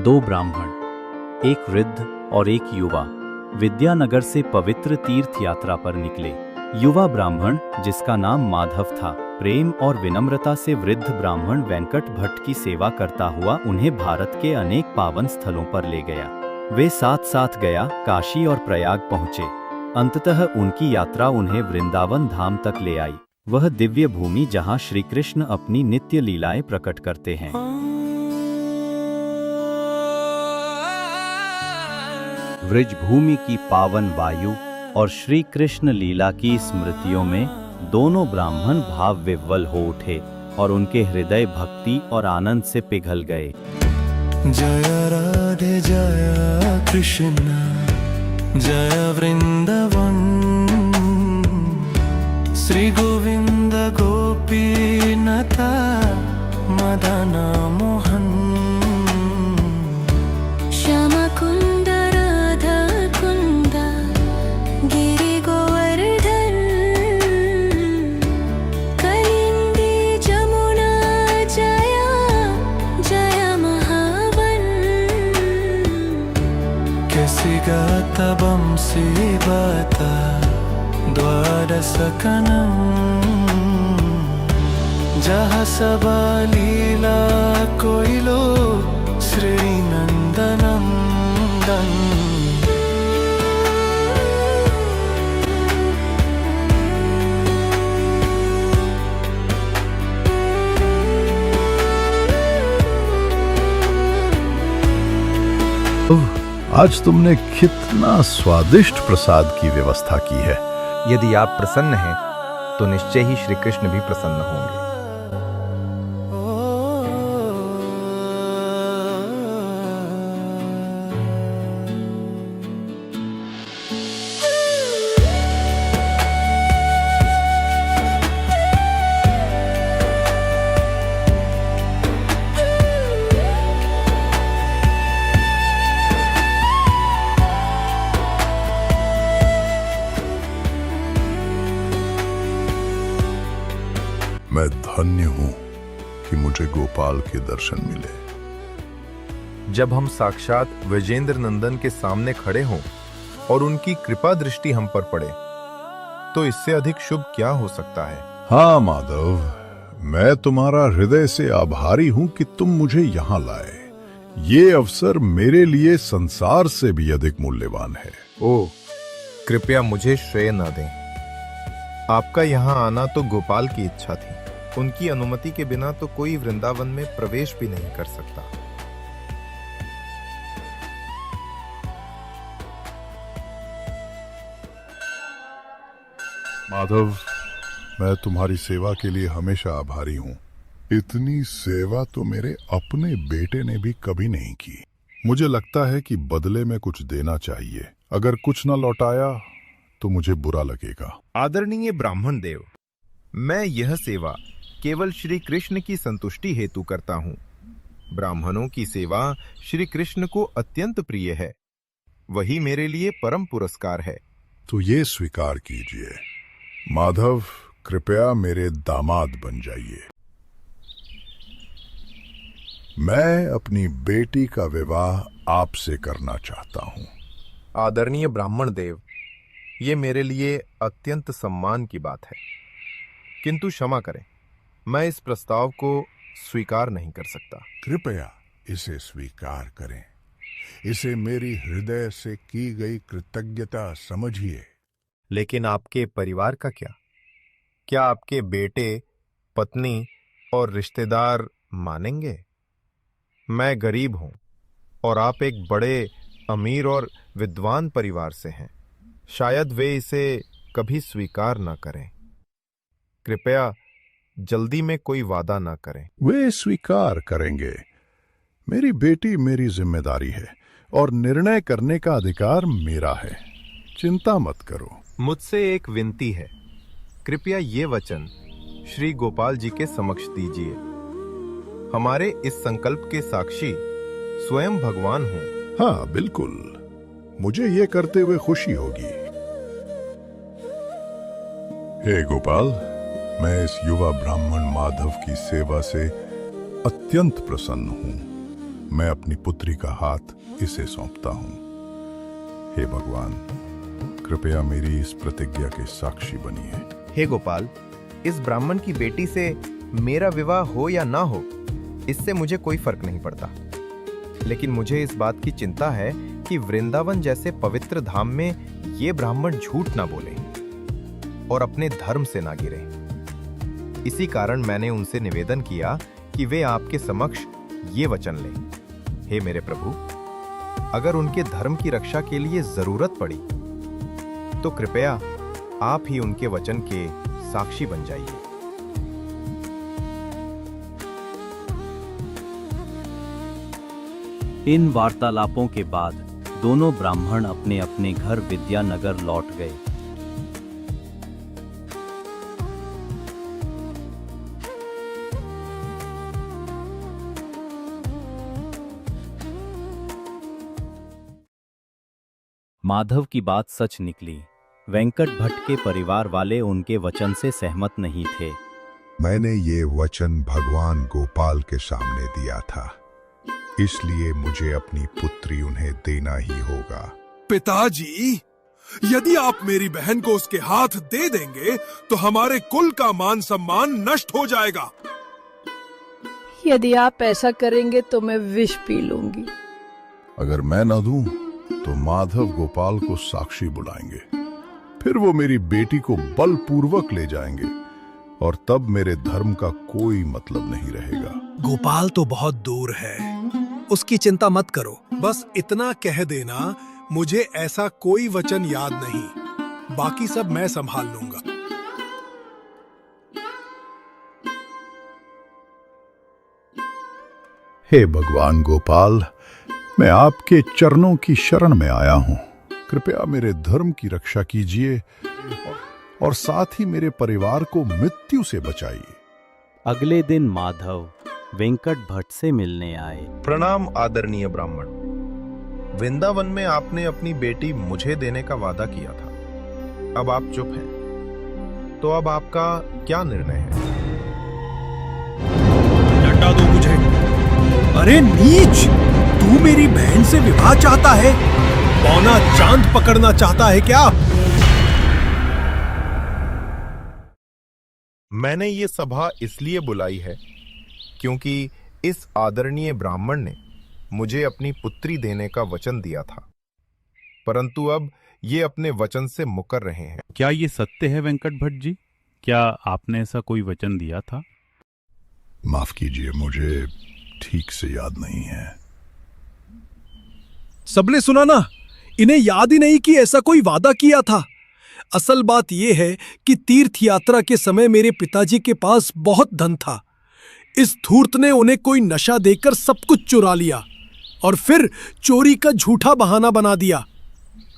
दो ब्राह्मण, एक वृद्ध और एक युवा, विद्यानगर से पवित्र तीर्थ यात्रा पर निकले। युवा ब्राह्मण, जिसका नाम माधव था, प्रेम और विनम्रता से वृद्ध ब्राह्मण वेंकट भट्ट की सेवा करता हुआ उन्हें भारत के अनेक पावन स्थलों पर ले गया। वे साथ साथ गया, काशी और प्रयाग पहुँचे। अंततः उनकी यात्रा उन्हें वृंदावन धाम तक ले आई, वह दिव्य भूमि जहाँ श्री कृष्ण अपनी नित्य लीलाएं प्रकट करते हैं। व्रजभूमि की पावन वायु और श्री कृष्ण लीला की स्मृतियों में दोनों ब्राह्मण भाव विह्वल हो उठे और उनके हृदय भक्ति और आनंद से पिघल गए। जय राधे जय कृष्ण जय वृंदावन, श्री गोविंद गोपीनाथा मदन मोहन, श्यामा कुंद राधा कुंद गिरि गोवर्धन, कलिंदी जमुना जया जय महावन, कैसी गाता बंसी बाता द्वादशकनं, जहाँ सबा लीला कोइलो श्री नंदनंदन। आज तुमने कितना स्वादिष्ट प्रसाद की व्यवस्था की है। यदि आप प्रसन्न हैं तो निश्चय ही श्री कृष्ण भी प्रसन्न होंगे। मैं धन्य हूं कि मुझे गोपाल के दर्शन मिले। जब हम साक्षात विजेंद्र नंदन के सामने खड़े हों और उनकी कृपा दृष्टि हम पर पड़े, तो इससे अधिक शुभ क्या हो सकता है। हाँ माधव, मैं तुम्हारा हृदय से आभारी हूं कि तुम मुझे यहाँ लाए। ये अवसर मेरे लिए संसार से भी अधिक मूल्यवान है। ओह, कृपया मुझे श्रेय न दें। आपका यहाँ आना तो गोपाल की इच्छा थी। उनकी अनुमति के बिना तो कोई वृंदावन में प्रवेश भी नहीं कर सकता। माधव, मैं तुम्हारी सेवा के लिए हमेशा आभारी हूँ। इतनी सेवा तो मेरे अपने बेटे ने भी कभी नहीं की। मुझे लगता है कि बदले में कुछ देना चाहिए। अगर कुछ न लौटाया तो मुझे बुरा लगेगा। आदरणीय ब्राह्मण देव, मैं यह सेवा केवल श्री कृष्ण की संतुष्टि हेतु करता हूँ। ब्राह्मणों की सेवा श्री कृष्ण को अत्यंत प्रिय है। वही मेरे लिए परम पुरस्कार है। तो ये स्वीकार कीजिए। माधव, कृपया मेरे दामाद बन जाइए। मैं अपनी बेटी का विवाह आपसे करना चाहता हूँ। आदरणीय ब्राह्मण देव, ये मेरे लिए अत्यंत सम्मान की बात है, किंतु क्षमा करें, मैं इस प्रस्ताव को स्वीकार नहीं कर सकता। कृपया इसे स्वीकार करें। इसे मेरी हृदय से की गई कृतज्ञता समझिए। लेकिन आपके परिवार का क्या? क्या आपके बेटे, पत्नी और रिश्तेदार मानेंगे? मैं गरीब हूं और आप एक बड़े अमीर और विद्वान परिवार से हैं। शायद वे इसे कभी स्वीकार न करें। कृपया जल्दी में कोई वादा न करें। वे स्वीकार करेंगे। मेरी बेटी मेरी जिम्मेदारी है और निर्णय करने का अधिकार मेरा है। चिंता मत करो। मुझसे एक विनती है, कृपया ये वचन श्री गोपाल जी के समक्ष दीजिए। हमारे इस संकल्प के साक्षी स्वयं भगवान हों। हाँ बिल्कुल, मुझे ये करते हुए खुशी होगी। हे गोपाल, मैं इस युवा ब्राह्मण माधव की सेवा से अत्यंत प्रसन्न हूं। मैं अपनी पुत्री का हाथ इसे सौंपता हूँ। हे भगवान, कृपया मेरी इस प्रतिज्ञा के साक्षी बनिए। हे गोपाल, इस ब्राह्मण की बेटी से मेरा विवाह हो या ना हो, इससे मुझे कोई फर्क नहीं पड़ता। लेकिन मुझे इस बात की चिंता है कि वृंदावन जैसे पवित्र धाम में ये ब्राह्मण झूठ ना बोले और अपने धर्म से ना गिरे। इसी कारण मैंने उनसे निवेदन किया कि वे आपके समक्ष ये वचन लें। हे मेरे प्रभु, अगर उनके धर्म की रक्षा के लिए जरूरत पड़ी तो कृपया आप ही उनके वचन के साक्षी बन जाइए। इन वार्तालापों के बाद दोनों ब्राह्मण अपने अपने घर विद्यानगर लौट गए। माधव की बात सच निकली। वेंकट भट्ट के परिवार वाले उनके वचन से सहमत नहीं थे। मैंने ये वचन भगवान गोपाल के सामने दिया था, इसलिए मुझे अपनी पुत्री उन्हें देना ही होगा। पिताजी, यदि आप मेरी बहन को उसके हाथ दे देंगे तो हमारे कुल का मान सम्मान नष्ट हो जाएगा। यदि आप ऐसा करेंगे तो मैं विष पी लूंगी। अगर मैं न दूं तो माधव गोपाल को साक्षी बुलाएंगे, फिर वो मेरी बेटी को बलपूर्वक ले जाएंगे और तब मेरे धर्म का कोई मतलब नहीं रहेगा। गोपाल तो बहुत दूर है, उसकी चिंता मत करो। बस इतना कह देना, मुझे ऐसा कोई वचन याद नहीं, बाकी सब मैं संभाल लूंगा। हे भगवान गोपाल, मैं आपके चरणों की शरण में आया हूं। कृपया मेरे धर्म की रक्षा कीजिए और साथ ही मेरे परिवार को मृत्यु से बचाइए। अगले दिन माधव वेंकट भट्ट से मिलने आए। प्रणाम आदरणीय ब्राह्मण, वृंदावन में आपने अपनी बेटी मुझे देने का वादा किया था। अब आप चुप हैं, तो अब आपका क्या निर्णय है? डंडा दो मुझे। अरे नीच, तू मेरी बहन से विवाह चाहता है? पौना चांद पकड़ना चाहता है क्या? मैंने ये सभा इसलिए बुलाई है क्योंकि इस आदरणीय ब्राह्मण ने मुझे अपनी पुत्री देने का वचन दिया था, परंतु अब ये अपने वचन से मुकर रहे हैं। क्या ये सत्य है वेंकट भट्ट जी? क्या आपने ऐसा कोई वचन दिया था? माफ कीजिए, मुझे ठीक से याद नहीं है। सबने सुना ना, इन्हें याद ही नहीं कि ऐसा कोई वादा किया था। असल बात यह है कि तीर्थ यात्रा के समय मेरे पिताजी के पास बहुत धन था। इस धूर्त ने उन्हें कोई नशा देकर सब कुछ चुरा लिया और फिर चोरी का झूठा बहाना बना दिया।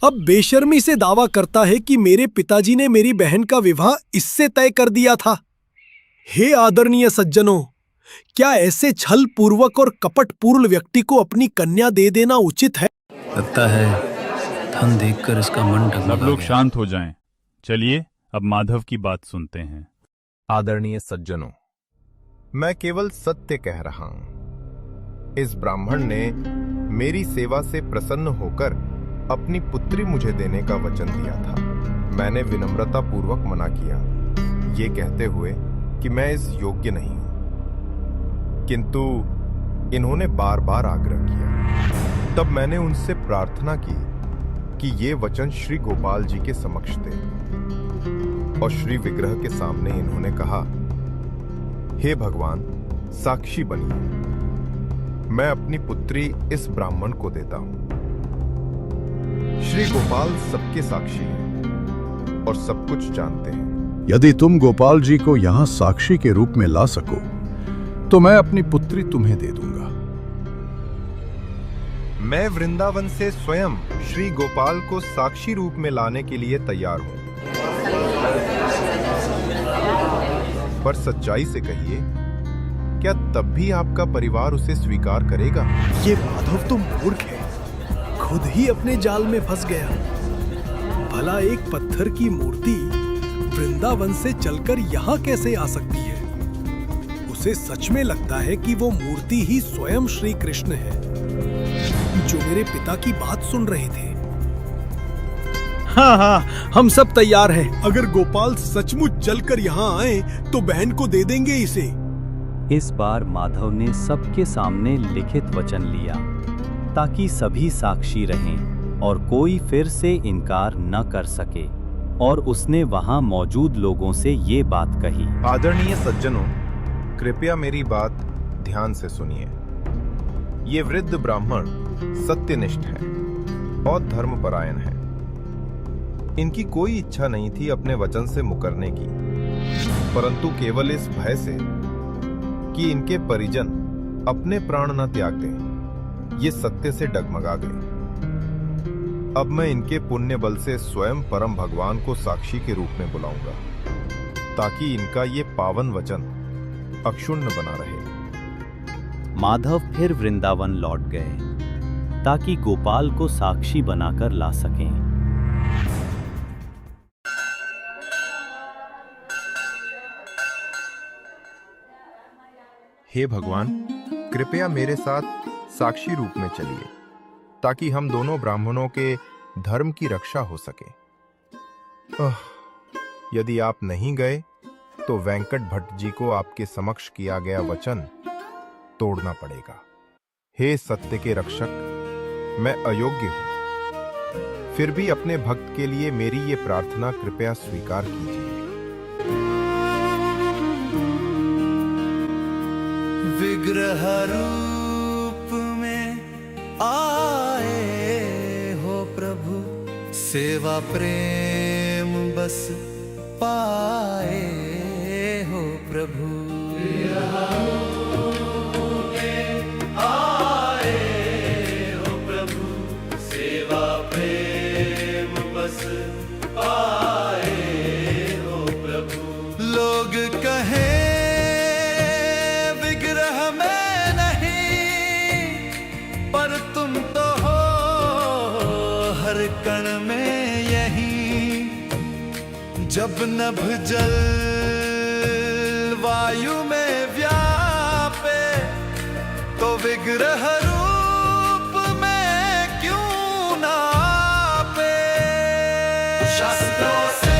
अब बेशर्मी से दावा करता है कि मेरे पिताजी ने मेरी बहन का विवाह इससे तय कर दिया था। हे आदरणीय सज्जनों, क्या ऐसे छल पूर्वक और कपट पूर्ण व्यक्ति को अपनी कन्या दे देना उचित है? लगता है धन देखकर इसका मन डगमगा सब लोग गया। शांत हो जाएं। चलिए अब माधव की बात सुनते हैं। आदरणीय सज्जनों, मैं केवल सत्य कह रहा हूं। इस ब्राह्मण ने मेरी सेवा से प्रसन्न होकर अपनी पुत्री मुझे देने का वचन दिया था। मैंने विनम्रता पूर्वक मना किया, ये कहते हुए कि मैं इस योग्य नहीं हूं, किंतु इन्होंने बार बार आग्रह किया। तब मैंने उनसे प्रार्थना की कि ये वचन श्री गोपाल जी के समक्ष दें, और श्री विग्रह के सामने इन्होंने कहा, हे भगवान, साक्षी बनिए, मैं अपनी पुत्री इस ब्राह्मण को देता हूं। श्री गोपाल सबके साक्षी हैं और सब कुछ जानते हैं। यदि तुम गोपाल जी को यहां साक्षी के रूप में ला सको तो मैं अपनी पुत्री तुम्हें दे दूंगा। मैं वृंदावन से स्वयं श्री गोपाल को साक्षी रूप में लाने के लिए तैयार हूं, पर सच्चाई से कहिए, क्या तब भी आपका परिवार उसे स्वीकार करेगा? ये माधव तो मूर्ख है, खुद ही अपने जाल में फंस गया। भला एक पत्थर की मूर्ति वृंदावन से चलकर यहाँ कैसे आ सकती है? उसे सच में लगता है कि वो मूर्ति ही स्वयं श्री कृष्ण है, जो मेरे पिता की बात सुन रहे थे। हाँ हाँ, हम सब तैयार हैं। अगर गोपाल सचमुच चलकर यहाँ आए तो बहन को दे देंगे इसे। इस बार माधव ने सबके सामने लिखित वचन लिया ताकि सभी साक्षी रहें और कोई फिर से इनकार न कर सके, और उसने वहां मौजूद लोगों से ये बात कही। आदरणीय सज्जनों, कृपया मेरी बात ध्यान से सुनिए। ये वृद्ध ब्राह्मण सत्यनिष्ठ है और धर्मपरायण है। इनकी कोई इच्छा नहीं थी अपने वचन से मुकरने की, परंतु केवल इस भय से कि इनके परिजन अपने प्राण न त्याग दें, ये सत्य से डगमगा गए। अब मैं इनके पुण्य बल से स्वयं परम भगवान को साक्षी के रूप में बुलाऊंगा, ताकि इनका ये पावन वचन अक्षुण्ण बना रहे। माधव फिर वृंदावन लौट गए ताकि गोपाल को साक्षी बनाकर ला सकें। हे भगवान, कृपया मेरे साथ साक्षी रूप में चलिए, ताकि हम दोनों ब्राह्मणों के धर्म की रक्षा हो सके। यदि आप नहीं गए तो वेंकट भट्ट जी को आपके समक्ष किया गया वचन तोड़ना पड़ेगा। हे सत्य के रक्षक, मैं अयोग्य हूं, फिर भी अपने भक्त के लिए मेरी ये प्रार्थना कृपया स्वीकार कीजिए। विग्रह रूप में आए हो प्रभु, सेवा प्रेम बस पाए हो प्रभु। आए हो प्रभु, सेवा प्रेम बस पाए हो प्रभु। लोग कहे कण में यही, जब नभ जल वायु में व्यापे, तो विग्रह रूप में क्यों ना पे। शास्त्रों से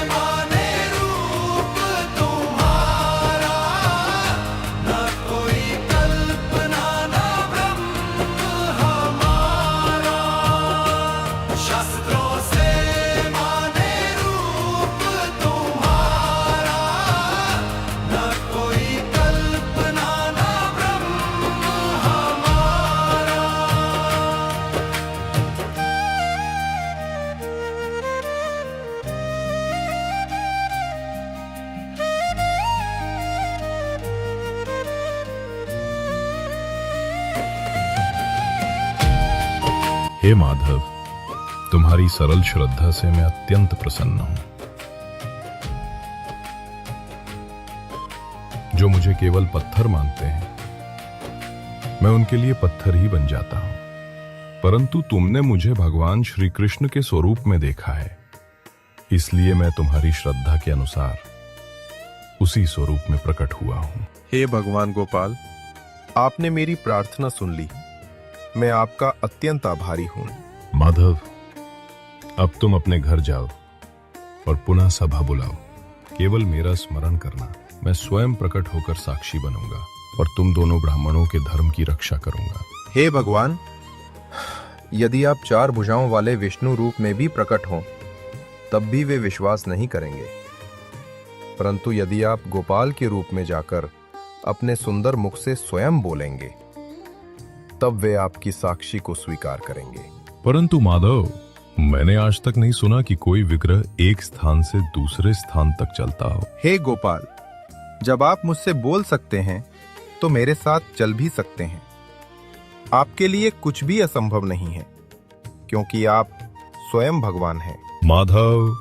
माने रूप तुम्हारा, न कोई कल्पना न ब्रह्म हमारा। शास्त्रों से माने रूप तुम्हारा, न कोई कल्पना न ब्रह्म हमारा। हे माधव, तुम्हारी सरल श्रद्धा से मैं अत्यंत प्रसन्न हूं। जो मुझे केवल पत्थर मानते हैं, मैं उनके लिए पत्थर ही बन जाता हूं। परंतु तुमने मुझे भगवान श्री कृष्ण के स्वरूप में देखा है, इसलिए मैं तुम्हारी श्रद्धा के अनुसार उसी स्वरूप में प्रकट हुआ हूं। हे भगवान गोपाल, आपने मेरी प्रार्थना सुन ली। मैं आपका अत्यंत आभारी हूं। माधव, अब तुम अपने घर जाओ और पुनः सभा बुलाओ। केवल मेरा स्मरण करना, मैं स्वयं प्रकट होकर साक्षी बनूंगा और तुम दोनों ब्राह्मणों के धर्म की रक्षा करूंगा। हे भगवान, यदि आप 4 भुजाओं वाले विष्णु रूप में भी प्रकट हों, तब भी वे विश्वास नहीं करेंगे। परंतु यदि आप गोपाल के रूप में जाकर अपने सुंदर मुख से स्वयं बोलेंगे, तब वे आपकी साक्षी को स्वीकार करेंगे। परंतु माधव, मैंने आज तक नहीं सुना कि कोई विग्रह एक स्थान से दूसरे स्थान तक चलता हो। हे गोपाल, जब आप मुझसे बोल सकते हैं तो मेरे साथ चल भी सकते हैं। आपके लिए कुछ भी असंभव नहीं है, क्योंकि आप स्वयं भगवान हैं। माधव,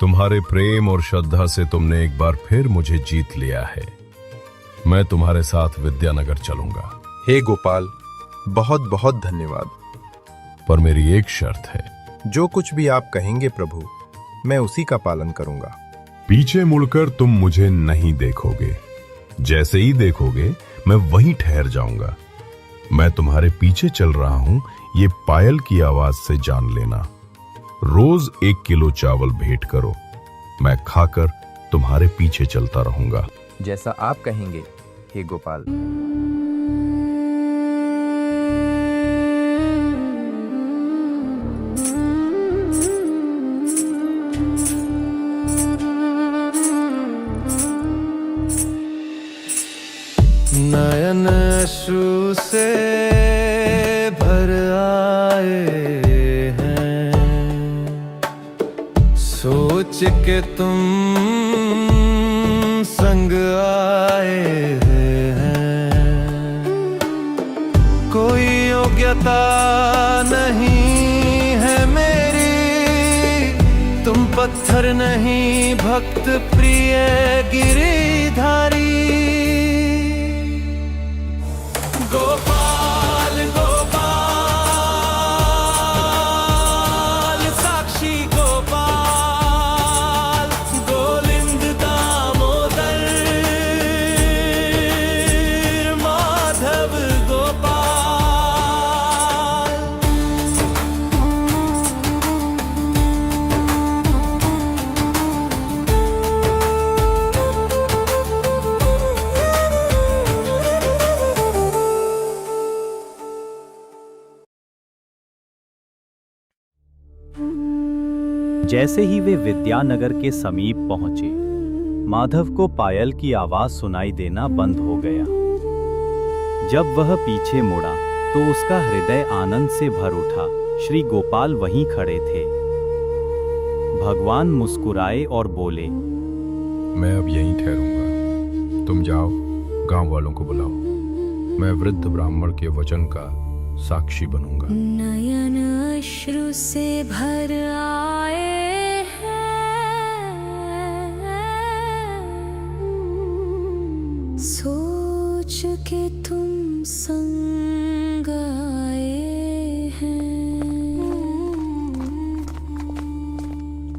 तुम्हारे प्रेम और श्रद्धा से तुमने एक बार फिर मुझे जीत लिया है। मैं तुम्हारे साथ विद्यानगर चलूंगा। हे गोपाल, बहुत बहुत धन्यवाद। पर मेरी एक शर्त है। जो कुछ भी आप कहेंगे प्रभु, मैं उसी का पालन करूंगा। पीछे मुड़कर तुम मुझे नहीं देखोगे। जैसे ही देखोगे मैं वहीं ठहर जाऊंगा। मैं तुम्हारे पीछे चल रहा हूं, ये पायल की आवाज से जान लेना। रोज 1 किलो चावल भेंट करो, मैं खाकर तुम्हारे पीछे चलता रहूंगा। जैसा आप कहेंगे हे गोपाल। नयन अश्रु से भर आए हैं, सोच के तुम संग आए हैं। कोई योग्यता नहीं है मेरी, तुम पत्थर नहीं भक्त प्रिय गिरिधारी। गोपाल गोपाल साक्षी गोपाल, गोविंद दामोदर माधव गोपाल। जैसे ही वे विद्यानगर के समीप पहुंचे, माधव को पायल की आवाज सुनाई देना बंद हो गया। जब वह पीछे मुड़ा तो उसका हृदय आनंद से भर उठा। श्री गोपाल वहीं खड़े थे। भगवान मुस्कुराए और बोले, मैं अब यहीं ठहरूंगा, तुम जाओ, गांव वालों को बुलाओ। मैं वृद्ध ब्राह्मण के वचन का साक्षी बनूंगा। नयन अश्रु से भर आए हैं, सोच के तुम संग आए हैं।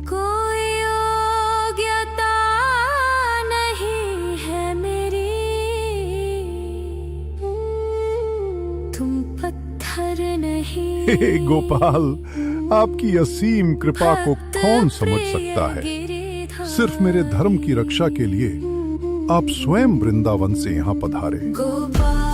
कोई योग्यता नहीं है मेरी, तुम पत्थर नहीं। हे गोपाल, आपकी असीम कृपा को कौन समझ सकता है। सिर्फ मेरे धर्म की रक्षा के लिए आप स्वयं वृंदावन से यहाँ पधारे। गोपाल